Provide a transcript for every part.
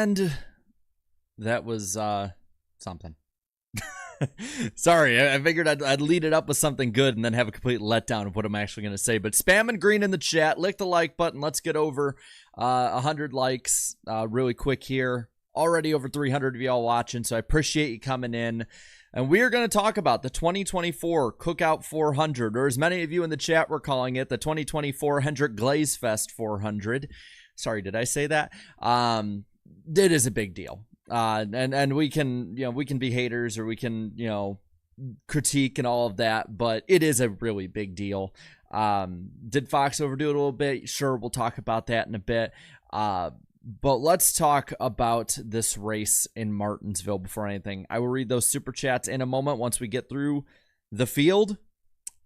And that was something. Sorry, I figured I'd lead it up with something good and then have a complete letdown of what I'm actually going to say. But spam and green in the chat. Lick the like button. Let's get over 100 likes really quick here. Already over 300 of y'all watching, so I appreciate you coming in. And we are going to talk about the 2024 Cookout 400, or as many of you in the chat were calling it, the 2024 Hendrick Glaze Fest 400. Sorry, did I say that? It is a big deal. And we can, we can be haters or we can, critique and all of that, but it is a really big deal. Did Fox overdo it a little bit? Sure, we'll talk about that in a bit. But let's talk about this race in Martinsville before anything. I will read those super chats in a moment once we get through the field.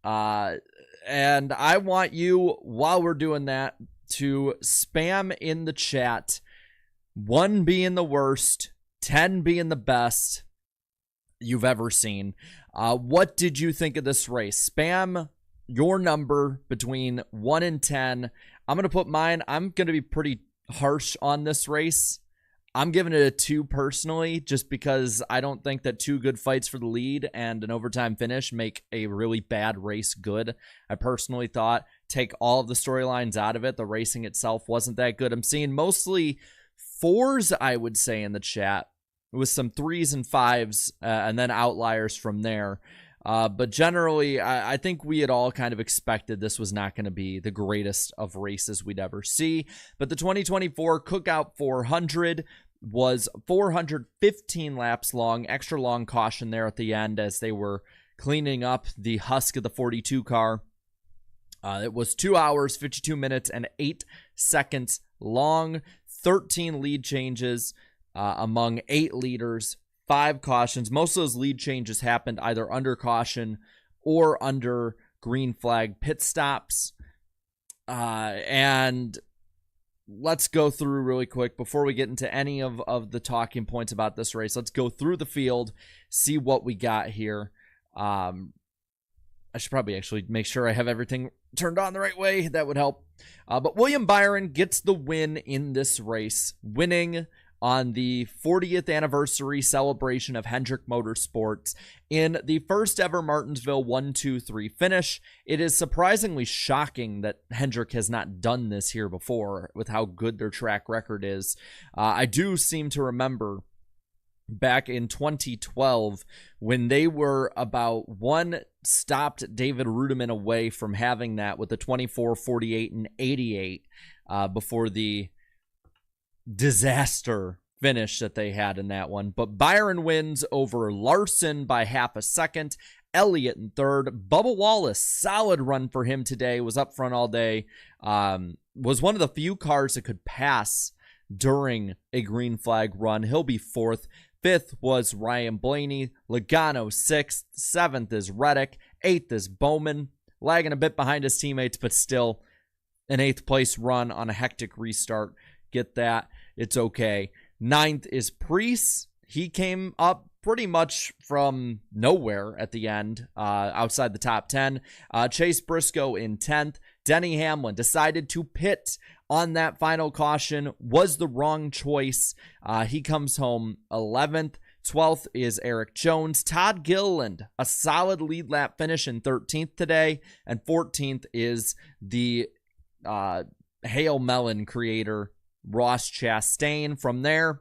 And I want you, while we're doing that, to spam in the chat 1 being the worst, 10 being the best you've ever seen. What did you think of this race? Spam your number between 1 and 10. I'm going to put mine. I'm going to be pretty harsh on this race. I'm giving it a 2 personally, just because I don't think that 2 good fights for the lead and an overtime finish make a really bad race good. I personally thought, take all of the storylines out of it, the racing itself wasn't that good. I'm seeing mostly 4s, I would say, in the chat, with some 3s and 5s, and then outliers from there. But generally, I think we had all kind of expected this was not going to be the greatest of races we'd ever see. But the 2024 Cookout 400 was 415 laps long, extra long caution there at the end as they were cleaning up the husk of the 42 car. It was 2 hours, 52 minutes, and 8 seconds long, 13 lead changes among 8 leaders. 5 cautions. Most of those lead changes happened either under caution or under green flag pit stops. And let's go through really quick before we get into any of the talking points about this race. Let's go through the field, see what we got here. I should probably actually make sure I have everything turned on the right way. That would help. But William Byron gets the win in this race, winning on the 40th anniversary celebration of Hendrick Motorsports in the first ever Martinsville 1-2-3 finish. It is surprisingly shocking that Hendrick has not done this here before with how good their track record is. I do seem to remember back in 2012 when they were about 1 stopped David Rudiman away from having that with the 24, 48, and 88 before the disaster finish that they had in that one. But Byron wins over Larson by half a second. Elliott in third. Bubba Wallace, solid run for him today, was up front all day. Was one of the few cars that could pass during a green flag run. He'll be fourth. Fifth was Ryan Blaney. Logano sixth. Seventh is Reddick. Eighth is Bowman, lagging a bit behind his teammates, but still an 8th place run on a hectic restart. Get that. It's okay. 9th is Preece. He came up pretty much from nowhere at the end, outside the top 10. Chase Briscoe in 10th. Denny Hamlin decided to pit on that final caution. Was the wrong choice. He comes home 11th. 12th is Eric Jones. Todd Gilliland, a solid lead lap finish in 13th today. And 14th is the Hail Melon creator, Ross Chastain. From there,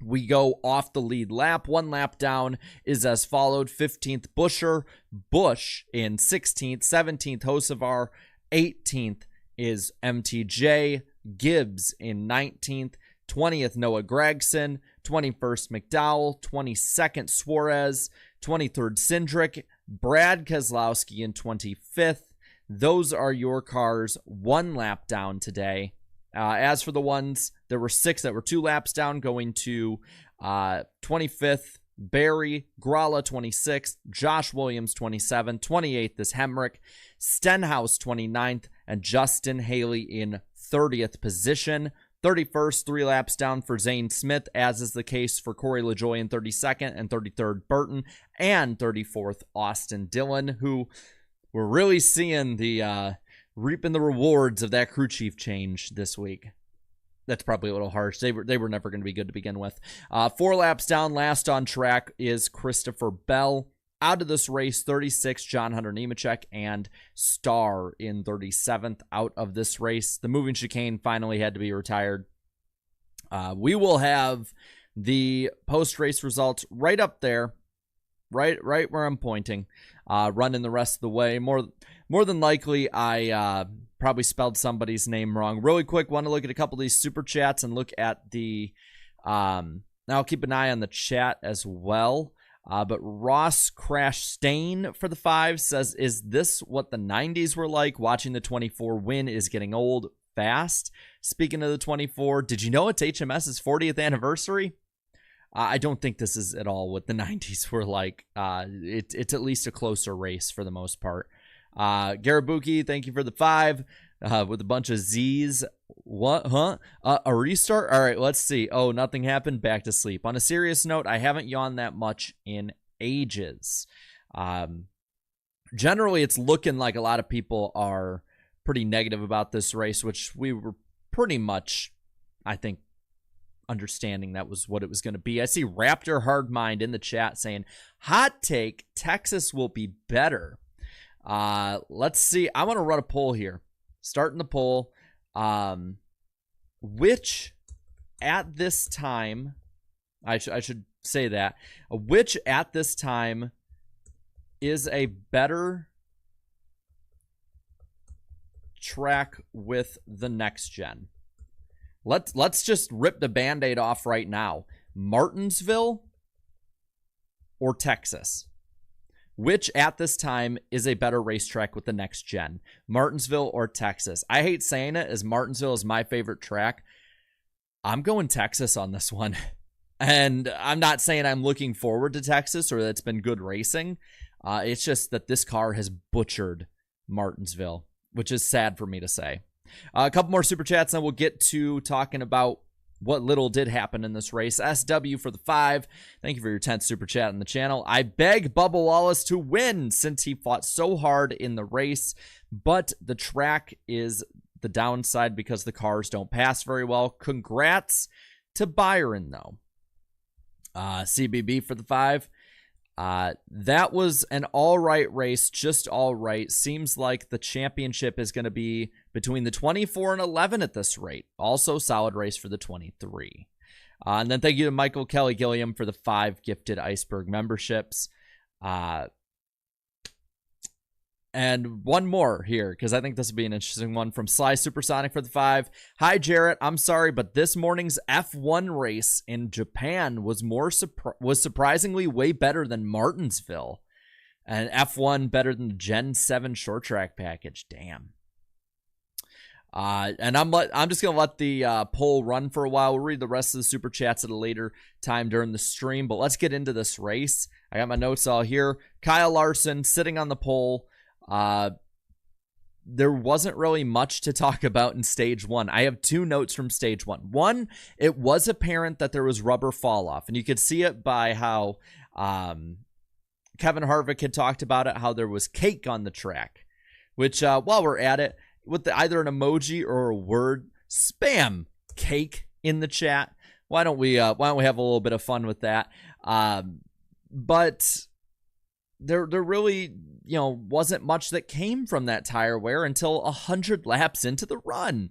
we go off the lead lap. 1 lap down is as followed. 15th, Bush in 16th. 17th, Hocevar. 18th is MTJ. Gibbs in 19th. 20th, Noah Gragson. 21st, McDowell. 22nd, Suarez. 23rd, Hendrick. Brad Keselowski in 25th. Those are your cars 1 lap down today. As for the ones, there were 6 that were 2 laps down, going to 25th, Barry, Gralla 26th, Josh Williams 27th, 28th is Hemrick, Stenhouse 29th, and Justin Haley in 30th position. 31st, 3 laps down for Zane Smith, as is the case for Corey LaJoie in 32nd, and 33rd, Burton, and 34th, Austin Dillon, who we're really seeing the reaping the rewards of that crew chief change this week. That's probably a little harsh. They were never going to be good to begin with. 4 laps down, last on track is Christopher Bell. Out of this race, 36, John Hunter Nemechek, and Starr in 37th out of this race. The moving chicane finally had to be retired. We will have the post-race results right up there, right where I'm pointing, running the rest of the way. More than likely, I probably spelled somebody's name wrong. Really quick, want to look at a couple of these super chats and look at the now I'll keep an eye on the chat as well. But Ross Crash Stain for the 5 says, is this what the 90s were like? Watching the 24 win is getting old fast. Speaking of the 24, did you know it's HMS's 40th anniversary? I don't think this is at all what the 90s were like. It's at least a closer race for the most part. Garabuki, thank you for the 5 with a bunch of Z's. What? Huh? A restart? All right, let's see. Oh, nothing happened. Back to sleep. On a serious note, I haven't yawned that much in ages. Generally, it's looking like a lot of people are pretty negative about this race, which we were pretty much, I think, understanding that was what it was going to be. I see Raptor Hardmind in the chat saying, hot take, Texas will be better. Let's see. I want to run a poll here. Starting the poll. Which at this time, I should say that, which at this time is a better track with the next gen? Let's just rip the Band-Aid off right now. Martinsville or Texas? Which at this time is a better racetrack with the next gen? Martinsville or Texas? I hate saying it, as Martinsville is my favorite track. I'm going Texas on this one. And I'm not saying I'm looking forward to Texas or that it's been good racing. It's just that this car has butchered Martinsville, which is sad for me to say. A couple more super chats, and we'll get to talking about what little did happen in this race. SW for the 5. Thank you for your 10th super chat on the channel. I beg Bubba Wallace to win since he fought so hard in the race, but the track is the downside because the cars don't pass very well. Congrats to Byron, though. CBB for the 5. That was an all right race, just all right. Seems like the championship is going to be between the 24 and 11 at this rate. Also solid race for the 23. And then thank you to Michael Kelly Gilliam for the 5 gifted Iceberg memberships. And one more here, because I think this will be an interesting one, from Sly Supersonic for the 5. Hi, Jarrett. I'm sorry, but this morning's F1 race in Japan was surprisingly way better than Martinsville. And F1 better than the Gen 7 short track package. Damn. And I'm just going to let the poll run for a while. We'll read the rest of the super chats at a later time during the stream. But let's get into this race. I got my notes all here. Kyle Larson sitting on the pole. There wasn't really much to talk about in stage 1. I have 2 notes from stage 1. One, it was apparent that there was rubber fall off, and you could see it by how Kevin Harvick had talked about it, how there was cake on the track, which while we're at it, with either an emoji or a word, spam cake in the chat. Why don't we have a little bit of fun with that? But there really, wasn't much that came from that tire wear until 100 laps into the run.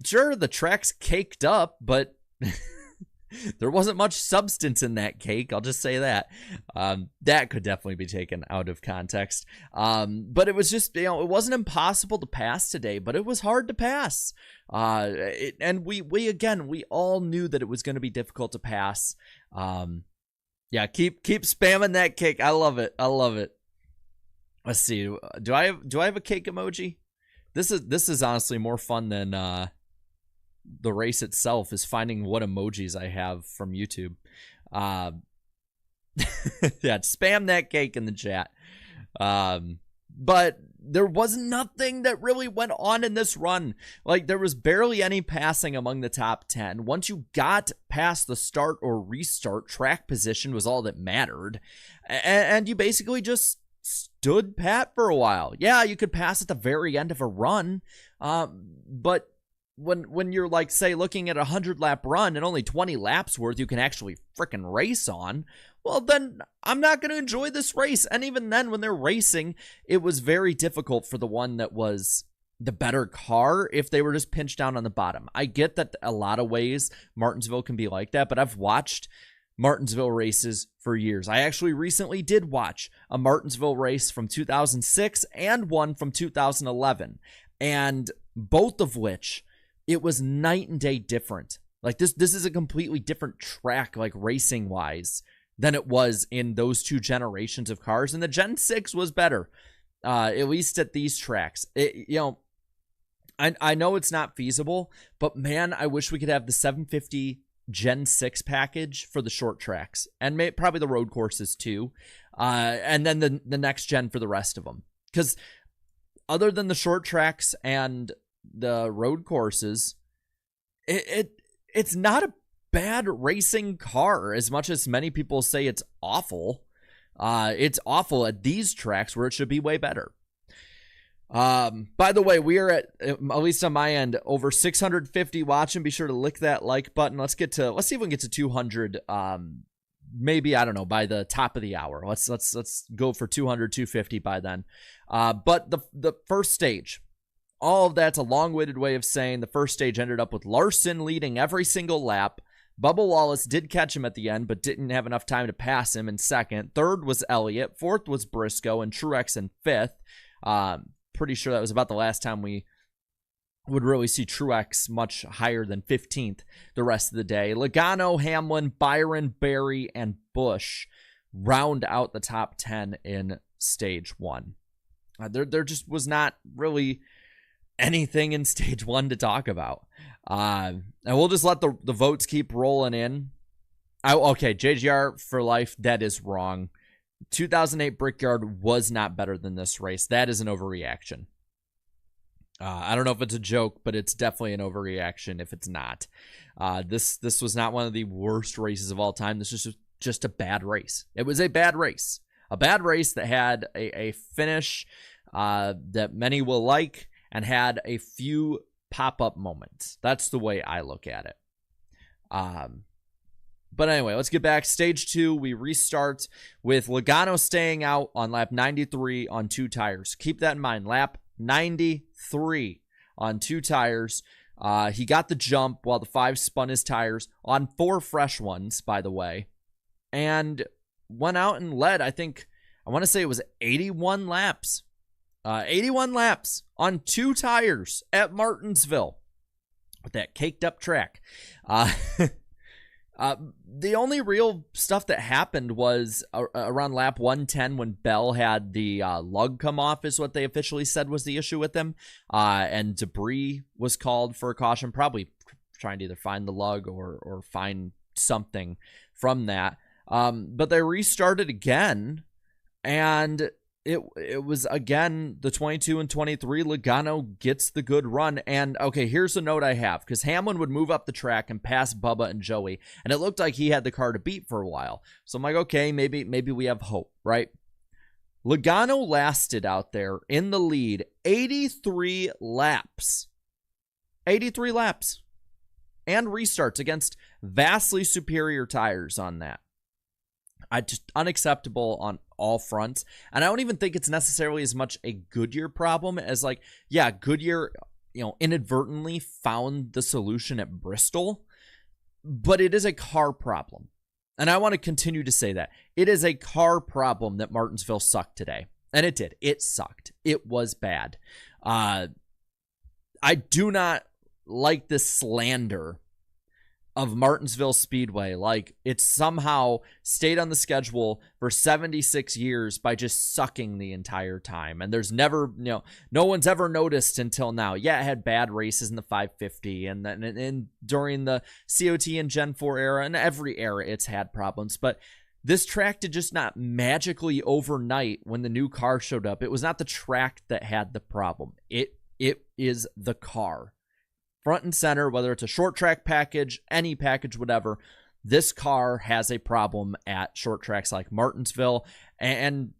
Sure, the track's caked up, but there wasn't much substance in that cake. I'll just say that. That could definitely be taken out of context. But it was just, it wasn't impossible to pass today, but it was hard to pass. And we all knew that it was going to be difficult to pass. Yeah, keep spamming that cake. I love it. Let's see. Do I have a cake emoji? This is honestly more fun than the race itself, is finding what emojis I have from YouTube. Yeah, spam that cake in the chat. But there was nothing that really went on in this run. Like, there was barely any passing among the top 10. Once you got past the start or restart, track position was all that mattered. And you basically just stood pat for a while. Yeah, you could pass at the very end of a run, but when you're like, say, looking at a 100-lap run and only 20 laps worth you can actually frickin' race on, well, then I'm not going to enjoy this race. And even then, when they're racing, it was very difficult for the one that was the better car if they were just pinched down on the bottom. I get that a lot of ways Martinsville can be like that, but I've watched Martinsville races for years. I actually recently did watch a Martinsville race from 2006 and one from 2011, and both of which it was night and day different. Like this is a completely different track, like racing wise, than it was in those two generations of cars. And the Gen 6 was better, at least at these tracks. I know it's not feasible, but man, I wish we could have the 750 Gen 6 package for the short tracks, and probably the road courses too, and then the next gen for the rest of them. Because other than the short tracks and the road courses, it's not a bad racing car, as much as many people say it's awful. It's awful at these tracks where it should be way better. By the way, we are at least on my end, over 650 watching. Be sure to lick that like button. Let's see if we can get to 200. Maybe, I don't know, by the top of the hour. Let's go for 200, 250 by then. But the first stage, all of that's a long-winded way of saying the first stage ended up with Larson leading every single lap. Bubba Wallace did catch him at the end, but didn't have enough time to pass him in second. Third was Elliott. Fourth was Briscoe, and Truex in fifth. Pretty sure that was about the last time we would really see Truex much higher than 15th the rest of the day. Logano, Hamlin, Byron, Berry, and Busch round out the top 10 in stage one. There just was not really anything in stage one to talk about. And we'll just let the votes keep rolling in. Okay, JGR for life, that is wrong. 2008 Brickyard was not better than this race. That is an overreaction. I don't know if it's a joke, but it's definitely an overreaction if it's not. This was not one of the worst races of all time. This was just a bad race. It was a bad race. A bad race that had a finish that many will like and had a few pop-up moments. That's the way I look at it. But anyway, let's get back. Stage two, we restart with Logano staying out on lap 93 on two tires. Keep that in mind. Lap 93 on two tires. He got the jump while the 5 spun his tires on 4 fresh ones, by the way, and went out and led, I want to say it was 81 laps. 81 laps on 2 tires at Martinsville with that caked up track. The only real stuff that happened was around lap 110 when Bell had the lug come off, is what they officially said was the issue with him. And debris was called for a caution, probably trying to either find the lug or find something from that. But they restarted again, and it was again the 22 and 23. Logano gets the good run. And okay, here's a note I have, because Hamlin would move up the track and pass Bubba and Joey, and it looked like he had the car to beat for a while. So I'm like, okay, maybe we have hope, right? Logano lasted out there in the lead 83 laps. 83 laps. And restarts against vastly superior tires on that. Just unacceptable on all fronts. And I don't even think it's necessarily as much a Goodyear problem as, like, yeah, Goodyear, inadvertently found the solution at Bristol, but it is a car problem. And I want to continue to say that. It is a car problem that Martinsville sucked today. And it did. It sucked. It was bad. I do not like this slander of Martinsville Speedway. Like, it somehow stayed on the schedule for 76 years by just sucking the entire time. And there's never, no one's ever noticed until now. Yeah, it had bad races in the 550 and then during the COT and Gen 4 era, and every era it's had problems. But this track did just not magically overnight when the new car showed up. It was not the track that had the problem. It is the car. Front and center, whether it's a short track package, any package, whatever, this car has a problem at short tracks like Martinsville. And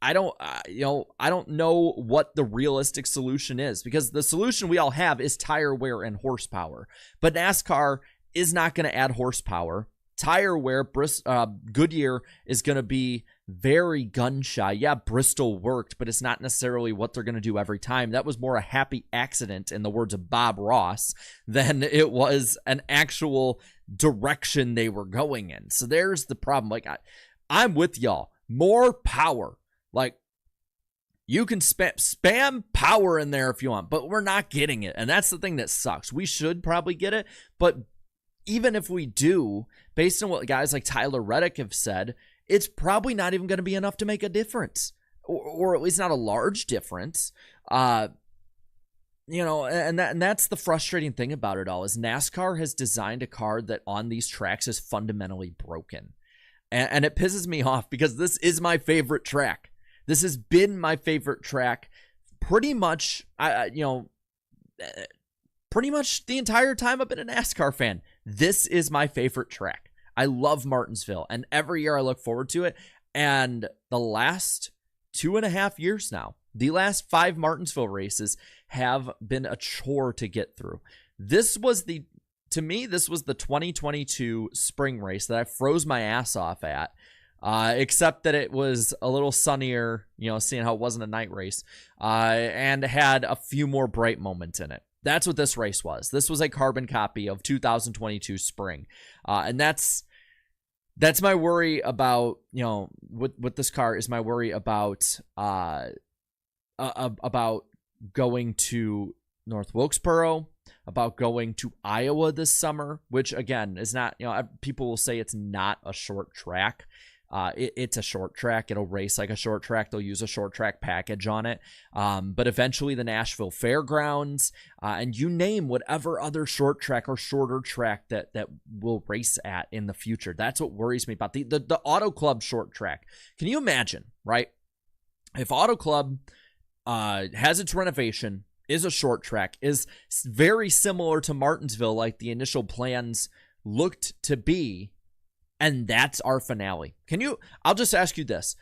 I don't, I don't know what the realistic solution is, because the solution we all have is tire wear and horsepower. But NASCAR is not going to add horsepower. Tire wear, Goodyear is going to be very gun shy. Yeah, Bristol worked, but it's not necessarily what they're going to do every time. That was more a happy accident, in the words of Bob Ross, than it was an actual direction they were going in. So there's the problem. Like, I'm with y'all. More power. Like, you can spam power in there if you want, but we're not getting it. And that's the thing that sucks. We should probably get it, but even if we do, based on what guys like Tyler Reddick have said, it's probably not even going to be enough to make a difference, or at least not a large difference. And that's the frustrating thing about it all, is NASCAR has designed a car that on these tracks is fundamentally broken. And it pisses me off, because this is my favorite track. This has been my favorite track pretty much, pretty much the entire time I've been a NASCAR fan. This is my favorite track. I love Martinsville, and every year I look forward to it. And the last 2.5 years now, the last 5 Martinsville races have been a chore to get through. To me, this was the 2022 spring race that I froze my ass off at, except that it was a little sunnier, seeing how it wasn't a night race, and had a few more bright moments in it. That's what this race was. This was a carbon copy of 2022 spring. And that's my worry about, with this car, is my worry about going to North Wilkesboro, about going to Iowa this summer, which again is not, people will say it's not a short track. It's a short track. It'll race like a short track. They'll use a short track package on it. But eventually the Nashville Fairgrounds, and you name whatever other short track or shorter track that we'll race at in the future. That's what worries me about the Auto Club short track. Can you imagine, right? If Auto Club has its renovation, is a short track, is very similar to Martinsville, like the initial plans looked to be, and that's our finale. I'll just ask you this.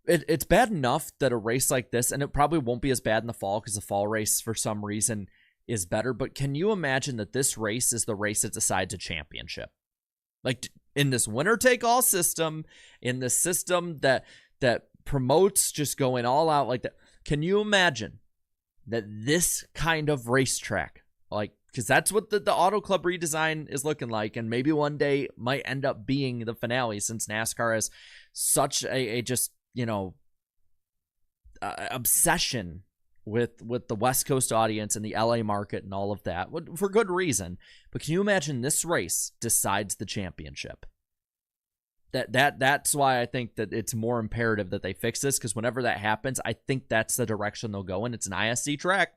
It's bad enough that a race like this, and it probably won't be as bad in the fall because the fall race for some reason is better, but can you imagine that this race is the race that decides a championship? Like, in this winner-take-all system, in this system that promotes just going all out like that, can you imagine that this kind of racetrack, like, because that's what the Auto Club redesign is looking like, and maybe one day might end up being the finale, since NASCAR has such a obsession with the West Coast audience and the LA market and all of that, for good reason. But can you imagine this race decides the championship? That's why I think that it's more imperative that they fix this, because whenever that happens, I think that's the direction they'll go in. It's an ISC track.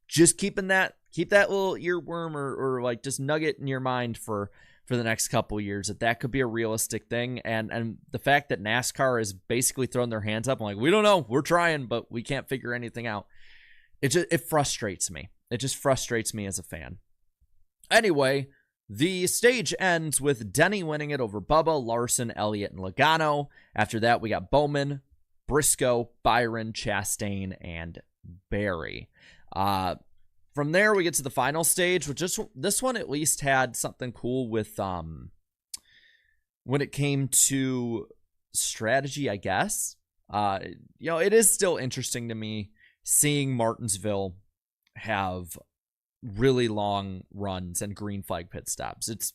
Just keep that little earworm or like just nugget in your mind for the next couple years, that could be a realistic thing. And the fact that NASCAR has basically thrown their hands up, I'm like, we don't know, we're trying, but we can't figure anything out. It frustrates me. It just frustrates me as a fan. Anyway, the stage ends with Denny winning it over Bubba, Larson, Elliott, and Logano. After that, we got Bowman, Briscoe, Byron, Chastain, and Berry. From there, we get to the final stage, which this one at least had something cool with when it came to strategy, I guess. It is still interesting to me seeing Martinsville have really long runs and green flag pit stops. It's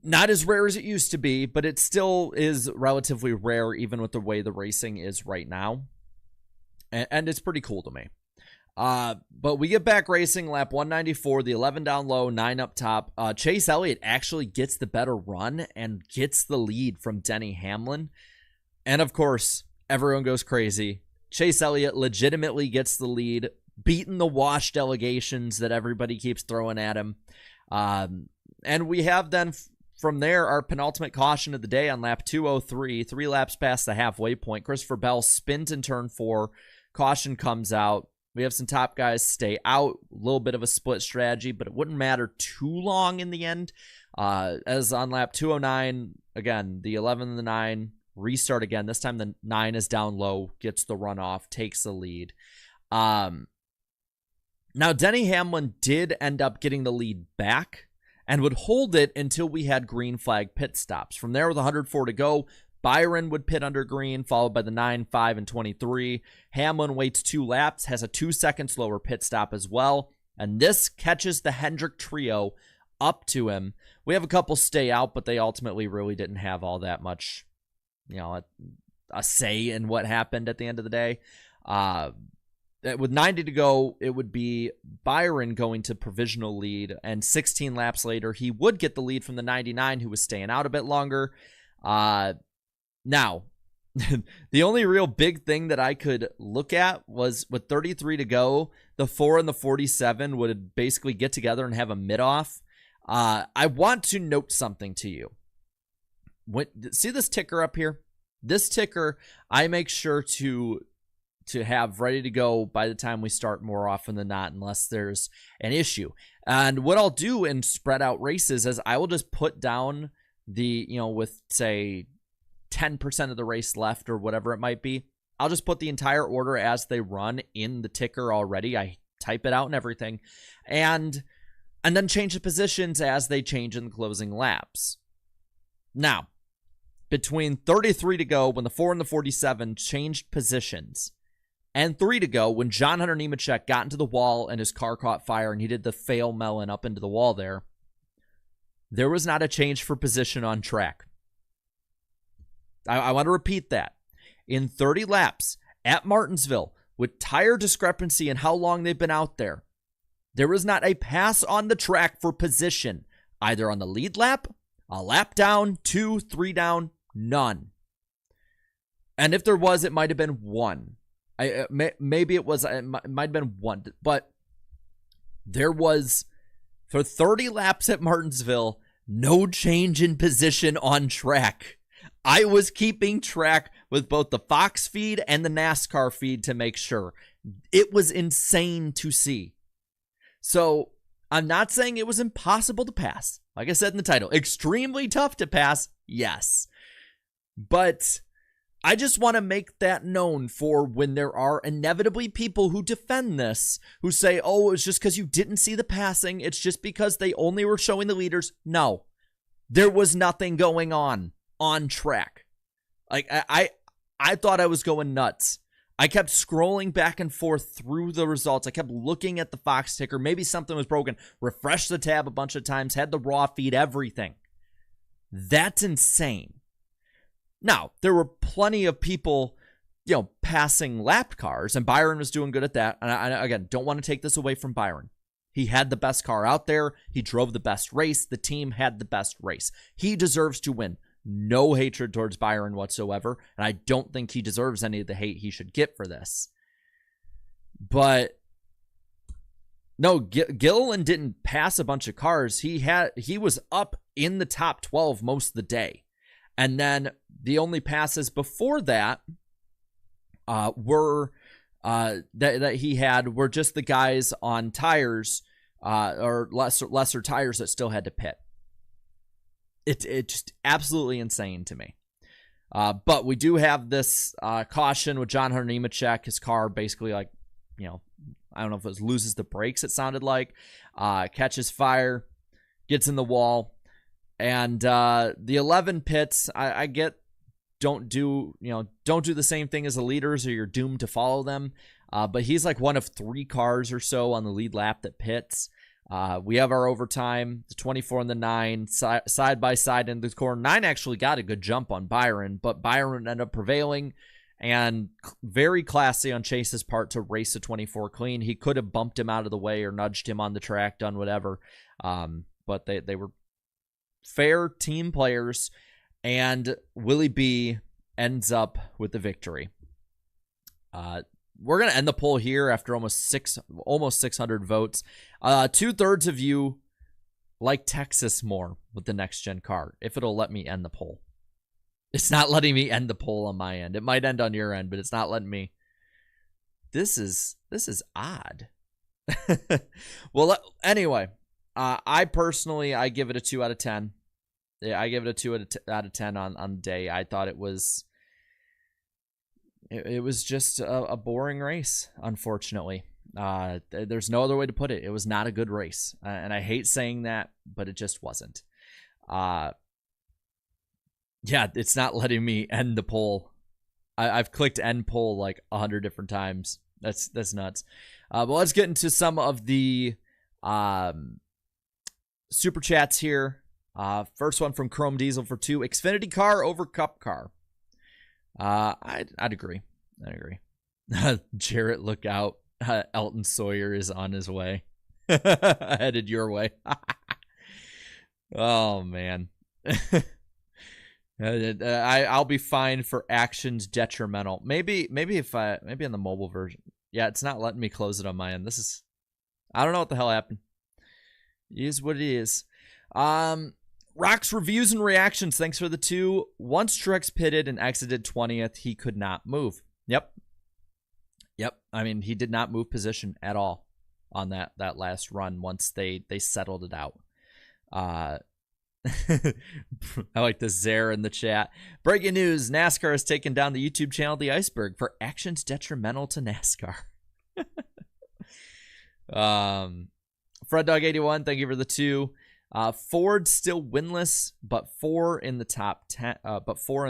not as rare as it used to be, but it still is relatively rare, even with the way the racing is right now. And it's pretty cool to me. But we get back racing, lap 194, the 11 down low, 9 up top. Chase Elliott actually gets the better run and gets the lead from Denny Hamlin. And of course, everyone goes crazy. Chase Elliott legitimately gets the lead, beating the wash delegations that everybody keeps throwing at him. And we have then from there our penultimate caution of the day on lap 203, 3 laps past the halfway point. Christopher Bell spins in turn 4. Caution comes out. We have some top guys stay out. A little bit of a split strategy, but it wouldn't matter too long in the end. As on lap 209, again, the 11 and the 9 restart again. This time the 9 is down low, gets the runoff, takes the lead. Now, Denny Hamlin did end up getting the lead back and would hold it until we had green flag pit stops. From there, with 104 to go, Byron would pit under green, followed by the 9, 5, and 23. Hamlin waits 2 laps, has a 2-second slower pit stop as well, and this catches the Hendrick trio up to him. We have a couple stay out, but they ultimately really didn't have all that much, a say in what happened at the end of the day. With 90 to go, it would be Byron going to provisional lead, and 16 laps later, he would get the lead from the 99, who was staying out a bit longer. Now, the only real big thing that I could look at was with 33 to go, the 4 and the 47 would basically get together and have a mid-off. I want to note something to you. See this ticker up here? This ticker, I make sure to have ready to go by the time we start more often than not, unless there's an issue. And what I'll do in spread out races is I will just put down the, with say 10% of the race left or whatever it might be, I'll just put the entire order as they run in the ticker already. I type it out and everything, and then change the positions as they change in the closing laps. Now, between 33 to go, when the 4 and the 47 changed positions, and 3 to go, when John Hunter Nemechek got into the wall and his car caught fire and he did the fail melon up into the wall there was not a change for position on track. I want to repeat that. In 30 laps at Martinsville, with tire discrepancy and how long they've been out there was not a pass on the track for position, either on the lead lap, a lap down, 2, 3 down, none. And if there was, it might have been one. It might have been one, but there was, for 30 laps at Martinsville, no change in position on track. I was keeping track with both the Fox feed and the NASCAR feed to make sure. It was insane to see. So I'm not saying it was impossible to pass. Like I said in the title, extremely tough to pass, yes. But I just want to make that known for when there are inevitably people who defend this, who say, oh, it's just because you didn't see the passing. It's just because they only were showing the leaders. No, there was nothing going on track. Like I thought I was going nuts. I kept scrolling back and forth through the results. I kept looking at the Fox ticker. Maybe something was broken. Refreshed the tab a bunch of times. Had the raw feed, everything. That's insane. Now, there were plenty of people, passing lapped cars, and Byron was doing good at that. And I again, don't want to take this away from Byron. He had the best car out there. He drove the best race. The team had the best race. He deserves to win. No hatred towards Byron whatsoever, and I don't think he deserves any of the hate he should get for this. But no, Gilliland didn't pass a bunch of cars. He was up in the top 12 most of the day. And then the only passes before that were that he had were just the guys on tires or lesser tires that still had to pit. It's just absolutely insane to me. But we do have this caution with John Hunter Nemechek. His car basically, I don't know if it was loses the brakes, it sounded like. Catches fire, gets in the wall. And the 11 pits, I get, don't do the same thing as the leaders or you're doomed to follow them. But he's like one of 3 cars or so on the lead lap that pits. We have our overtime, the 24 and the 9, side by side in the corner. 9 actually got a good jump on Byron, but Byron ended up prevailing, and very classy on Chase's part to race the 24 clean. He could have bumped him out of the way or nudged him on the track, done whatever, but they were fair team players, and Willie B ends up with the victory. We're going to end the poll here after almost 600 votes. 2/3 of you like Texas more with the next gen car, if it'll let me end the poll. It's not letting me end the poll on my end. It might end on your end, but it's not letting me. This is odd. Well, anyway, I give it a 2 out of 10. Yeah, I give it a 2 out of 10 on the day. I thought it was just a boring race, unfortunately. There's no other way to put it. It was not a good race, and I hate saying that, but it just wasn't. Yeah, it's not letting me end the poll. I've clicked end poll like 100 different times. That's nuts. But let's get into some of the super chats here. First one from Chrome Diesel for 2. Xfinity car over Cup car. I'd agree. Jarrett, look out. Elton Sawyer is on his way. Headed your way. Oh, man. I'll be fine for actions detrimental. Maybe in the mobile version. Yeah, it's not letting me close it on my end. I don't know what the hell happened. It is what it is. Rock's reviews and reactions. Thanks for the 2. Once Truex pitted and exited 20th, he could not move. Yep. I mean, he did not move position at all on that last run once they settled it out. I like the Zare in the chat. Breaking news: NASCAR has taken down the YouTube channel The Iceberg for actions detrimental to NASCAR. Fred Dog 81, thank you for the 2. Ford still winless, but 4 in the top 10.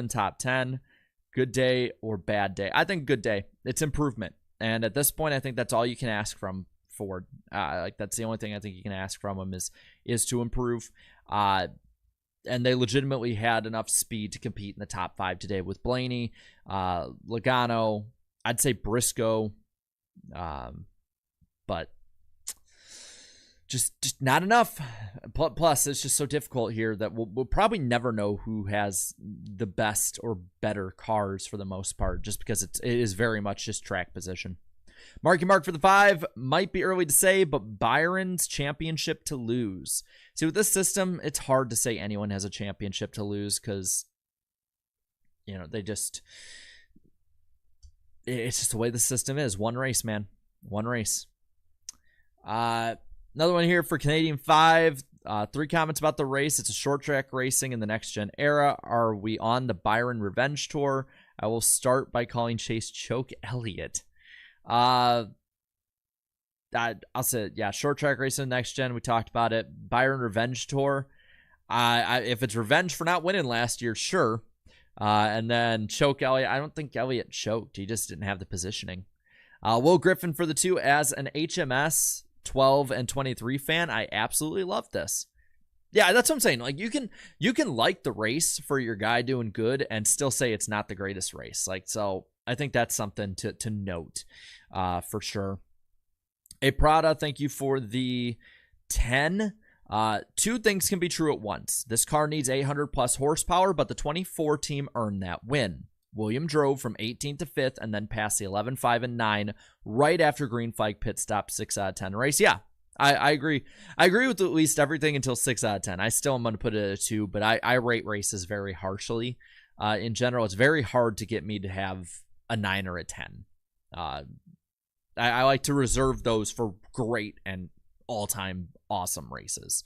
Top 10. Good day or bad day? I think good day. It's improvement, and at this point, I think that's all you can ask from Ford. Like that's the only thing I think you can ask from them is to improve. And they legitimately had enough speed to compete in the top 5 today with Blaney, Logano. I'd say Briscoe, but just not enough. Plus, it's just so difficult here that we'll probably never know who has the best or better cars for the most part, just because it is very much just track position. Marky Mark for the 5. Might be early to say, but Byron's championship to lose. See, with this system, it's hard to say anyone has a championship to lose because, it's just the way the system is. One race, man. One race. Another one here for Canadian 5. 3 comments about the race. It's a short track racing in the next gen era. Are we on the Byron revenge tour? I will start by calling Chase Choke Elliott. I'll say, yeah, short track racing next gen. We talked about it. Byron revenge tour. If it's revenge for not winning last year, sure. And then Choke Elliott. I don't think Elliott choked. He just didn't have the positioning. Will Griffin for the 2. As an HMS 12 and 23 fan, I absolutely love this. Yeah, that's what I'm saying. Like you can like the race for your guy doing good and still say it's not the greatest race. Like, so I think that's something to note for sure. A Prada, thank you for the 10. 2 things can be true at once. This car needs 800 plus horsepower, but the 24 team earned that win. William drove from 18th to 5th and then passed the 11, 5, and 9 right after green flag pit stop. 6 out of 10 race. Yeah, I agree. I agree with at least everything until 6 out of 10. I still am going to put it at a 2, but I rate races very harshly. In general, it's very hard to get me to have a 9 or a 10. I like to reserve those for great and all-time awesome races.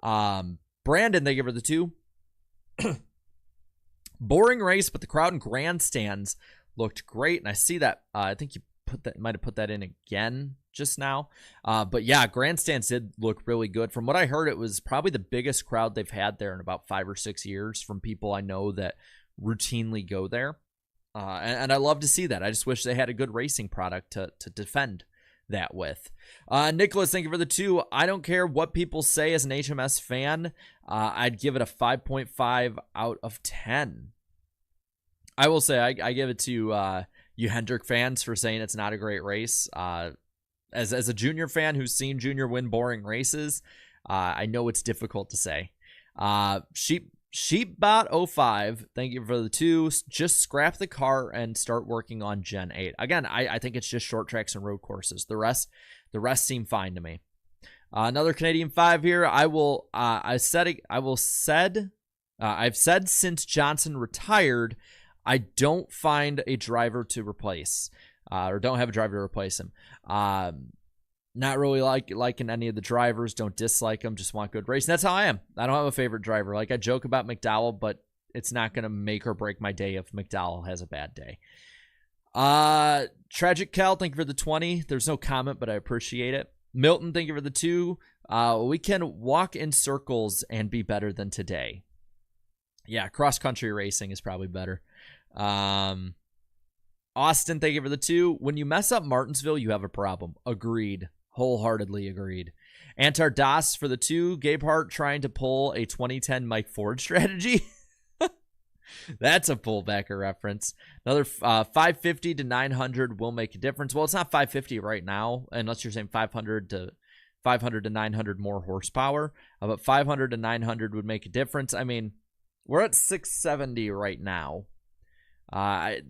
Brandon, they give her the 2. Boring race, but the crowd in grandstands looked great, and I see that. I think you might have put that in again just now. But yeah, grandstands did look really good. From what I heard, it was probably the biggest crowd they've had there in about 5 or 6 years from people I know that routinely go there. And I love to see that. I just wish they had a good racing product to defend that with. Nicholas, thank you for the 2. I don't care what people say as an HMS fan. I'd give it a 5.5 out of 10. I will say I give it to you Hendrick fans for saying it's not a great race. As a Junior fan who's seen Junior win boring races, I know it's difficult to say. Sheepbot05, thank you for the 2. Just scrap the car and start working on Gen 8. Again, I think it's just short tracks and road courses. The rest seem fine to me. Another Canadian 5 here. I've said since Johnson retired, I don't find a driver to replace, or don't have a driver to replace him. Not really liking any of the drivers. Don't dislike them. Just want good racing. That's how I am. I don't have a favorite driver. Like, I joke about McDowell, but it's not going to make or break my day if McDowell has a bad day. Tragic Cal, thank you for the 20. There's no comment, but I appreciate it. Milton, thank you for the 2. We can walk in circles and be better than today. Yeah, cross-country racing is probably better. Austin, thank you for the 2. When you mess up Martinsville, you have a problem. Agreed. Wholeheartedly agreed. Antar Das for the 2. Gabe Hart trying to pull a 2010 Mike Ford strategy. That's a pullbacker reference. Another 550 to 900 will make a difference. Well, it's not 550 right now, unless you're saying 500 to 900 more horsepower. But 500 to 900 would make a difference. I mean, we're at 670 right now. I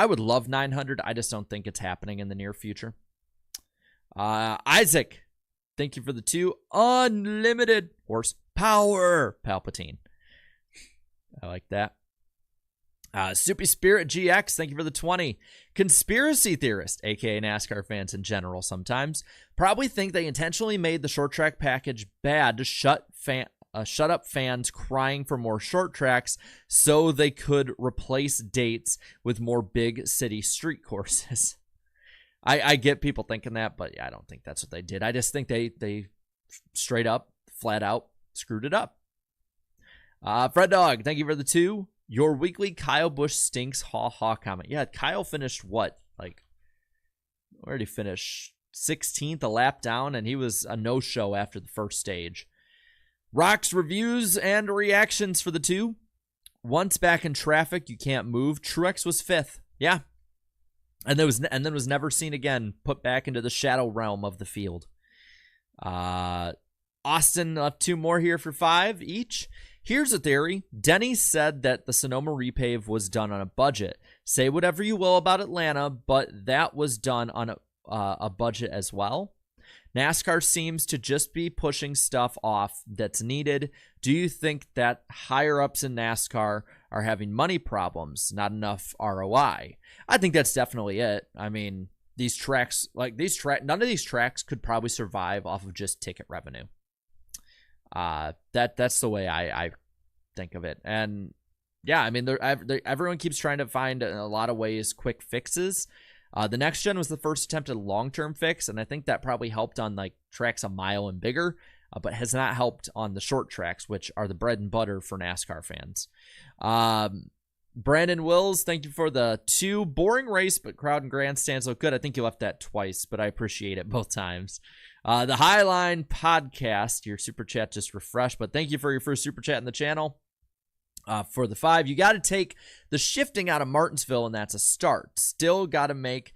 would love 900. I just don't think it's happening in the near future. Isaac, thank you for the 2. Unlimited horsepower, Palpatine. I like that. Soupy Spirit GX, thank you for the 20. Conspiracy theorist, aka NASCAR fans in general sometimes, probably think they intentionally made the short track package bad to shut up fans crying for more short tracks so they could replace dates with more big city street courses. I get people thinking that, but yeah, I don't think that's what they did. I just think they straight up, flat out screwed it up. Fred Dog, thank you for the 2. Your weekly Kyle Busch stinks, ha ha comment. Yeah, Kyle finished what? Like, where did he finish? 16th, a lap down, and he was a no-show after the first stage. Rocks reviews and reactions for the 2. Once back in traffic, you can't move. Truex was 5th. Yeah. And then was never seen again, put back into the shadow realm of the field. Austin left 2 more here for 5 each. Here's a theory. Denny said that the Sonoma repave was done on a budget. Say whatever you will about Atlanta, but that was done on a budget as well. NASCAR seems to just be pushing stuff off that's needed. Do you think that higher-ups in NASCAR are having money problems, not enough ROI? I think that's definitely it. I mean, these tracks, none of these tracks could probably survive off of just ticket revenue. That's the way I think of it. And yeah, I mean, everyone keeps trying to find a lot of ways, quick fixes. The next gen was the first attempt at a long-term fix, and I think that probably helped on like tracks a mile and bigger, but has not helped on the short tracks, which are the bread and butter for NASCAR fans. Brandon Wills, thank you for the 2. Boring race, but crowd and grandstands look good. I think you left that twice, but I appreciate it both times. The Highline Podcast, your super chat just refreshed, but thank you for your first super chat in the channel. For the 5, you got to take the shifting out of Martinsville, and that's a start. Still got to make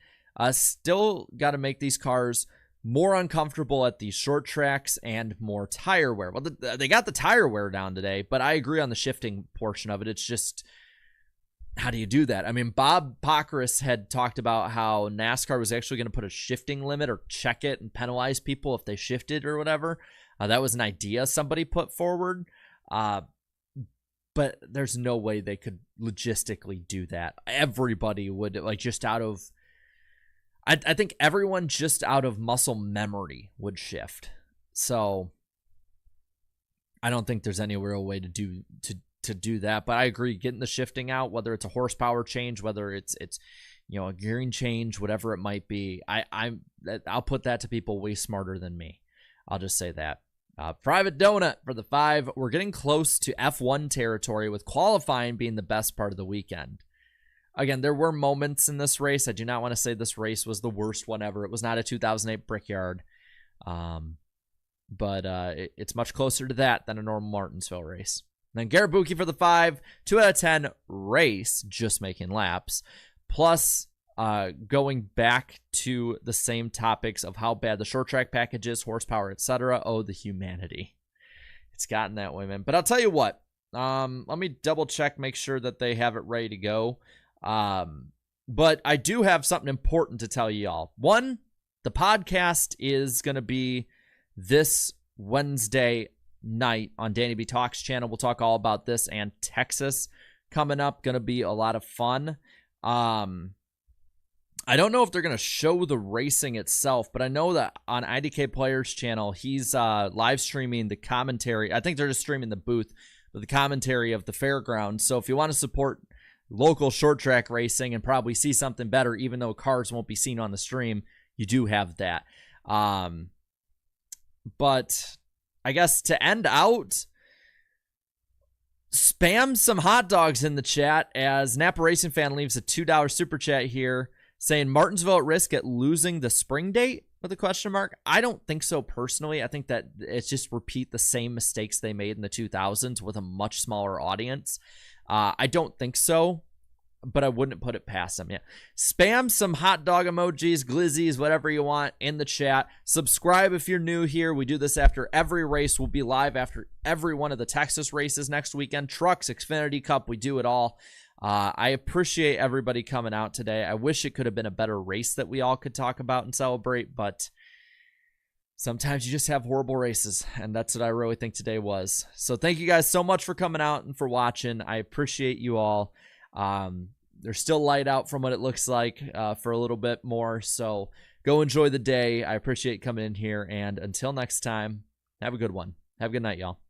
these cars more uncomfortable at these short tracks and more tire wear. Well, they got the tire wear down today, but I agree on the shifting portion of it. It's just, how do you do that? I mean, Bob Pockrass had talked about how NASCAR was actually going to put a shifting limit or check it and penalize people if they shifted or whatever. That was an idea somebody put forward. But there's no way they could logistically do that. Everybody would, like, just out of, I think everyone just out of muscle memory would shift. So I don't think there's any real way to do that. But I agree, getting the shifting out, whether it's a horsepower change, whether it's a gearing change, whatever it might be, I'll put that to people way smarter than me. I'll just say that. Private Donut for the 5. We're getting close to F1 territory, with qualifying being the best part of the weekend. Again, there were moments in this race. I do not want to say this race was the worst one ever. It was not a 2008 Brickyard. But it's much closer to that than a normal Martinsville race. And then Garrett Buki for the 5. 2 out of 10 race, just making laps. Plus, going back to the same topics of how bad the short track package is, horsepower, etc. Oh, the humanity. It's gotten that way, man. But I'll tell you what. Let me double check, make sure that they have it ready to go. But I do have something important to tell you all. One, the podcast is going to be this Wednesday night on Danny B Talks channel. We'll talk all about this and Texas coming up. Going to be a lot of fun. I don't know if they're going to show the racing itself, but I know that on IDK Players channel, he's live streaming the commentary. I think they're just streaming the booth, but the commentary of the fairgrounds. So if you want to support local short track racing and probably see something better, even though cars won't be seen on the stream, you do have that. But I guess to end out, spam some hot dogs in the chat as Napa Racing Fan leaves a $2 super chat here saying Martinsville at risk at losing the spring date with a question mark. I don't think so personally. I think that it's just repeat the same mistakes they made in the 2000s with a much smaller audience. I don't think so, but I wouldn't put it past them. Yeah. Spam some hot dog emojis, glizzies, whatever you want in the chat. Subscribe if you're new here. We do this after every race. We'll be live after every one of the Texas races next weekend. Trucks, Xfinity Cup, we do it all. I appreciate everybody coming out today. I wish it could have been a better race that we all could talk about and celebrate, but sometimes you just have horrible races, and that's what I really think today was. So thank you guys so much for coming out and for watching. I appreciate you all. There's still light out from what it looks like for a little bit more, so go enjoy the day. I appreciate coming in here, and until next time, have a good one. Have a good night, y'all.